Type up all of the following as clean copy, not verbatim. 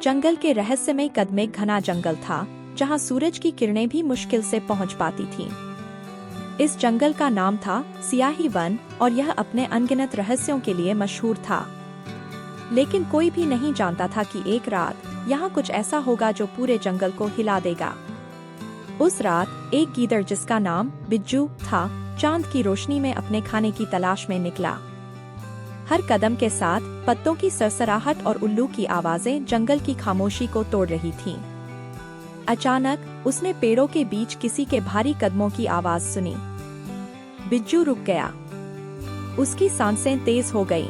जंगल के रहस्यमय कद में घना जंगल था, जहां सूरज की किरणें भी मुश्किल से पहुंच पाती थीं। इस जंगल का नाम था सियाही वन और यह अपने अनगिनत रहस्यों के लिए मशहूर था। लेकिन कोई भी नहीं जानता था कि एक रात यहाँ कुछ ऐसा होगा जो पूरे जंगल को हिला देगा। उस रात एक गीदड़ जिसका नाम बिज्जू था, चांद की रोशनी में अपने खाने की तलाश में निकला। हर कदम के साथ पत्तों की सरसराहट और उल्लू की आवाजें जंगल की खामोशी को तोड़ रही थीं। अचानक उसने पेड़ों के बीच किसी के भारी कदमों की आवाज सुनी। बिज्जू रुक गया। उसकी सांसें तेज हो गईं।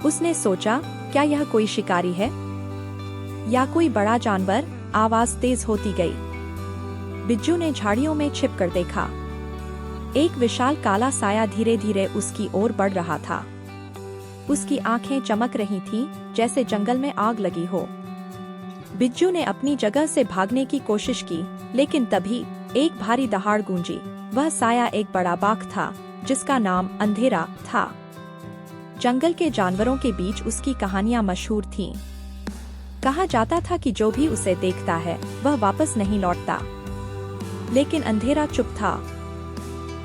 उसने सोचा, क्या यह कोई शिकारी है या कोई बड़ा जानवर? आवाज तेज होती गई। बिज्जू ने झाड़ियों में छिपकर देखा। एक विशाल काला साया धीरे धीरे उसकी ओर बढ़ रहा था। उसकी आंखें चमक रही थीं, जैसे जंगल में आग लगी हो। बिज्जू ने अपनी जगह से भागने की कोशिश की, लेकिन तभी एक भारी दहाड़ गूंजी। वह साया एक बड़ा बाघ था, जिसका नाम अंधेरा था। जंगल के जानवरों के बीच उसकी कहानियां मशहूर थीं। कहा जाता था कि जो भी उसे देखता है वह वापस नहीं लौटता। लेकिन अंधेरा चुप था।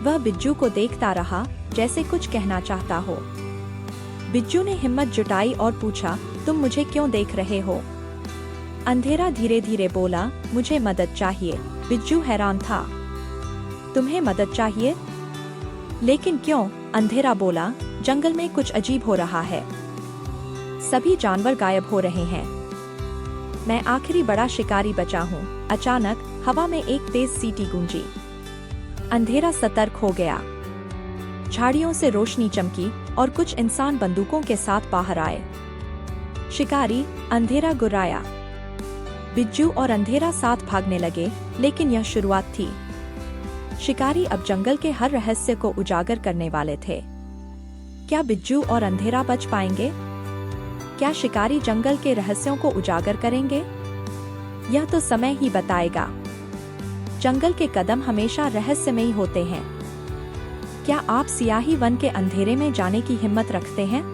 वह बिज्जू को देखता रहा, जैसे कुछ कहना चाहता हो। बिज्जू ने हिम्मत जुटाई और पूछा, तुम मुझे क्यों देख रहे हो? अंधेरा धीरे धीरे बोला, मुझे मदद चाहिए। बिज्जू हैरान था। तुम्हें मदद चाहिए? लेकिन क्यों? अंधेरा बोला, जंगल में कुछ अजीब हो रहा है। सभी जानवर गायब हो रहे हैं। मैं आखिरी बड़ा शिकारी बचा हूँ। अचानक हवा में एक तेज सीटी गूंजी। अंधेरा सतर्क हो गया। झाड़ियों से रोशनी चमकी और कुछ इंसान बंदूकों के साथ बाहर आए। शिकारी, अंधेरा गुर्राया। बिज्जू और अंधेरा साथ भागने लगे, लेकिन यह शुरुआत थी। शिकारी अब जंगल के हर रहस्य को उजागर करने वाले थे। क्या बिज्जू और अंधेरा बच पाएंगे? क्या शिकारी जंगल के रहस्यों को उजागर करेंगे? यह तो समय ही बताएगा। जंगल के कदम हमेशा रहस्यमयी होते हैं। क्या आप सियाही वन के अंधेरे में जाने की हिम्मत रखते हैं?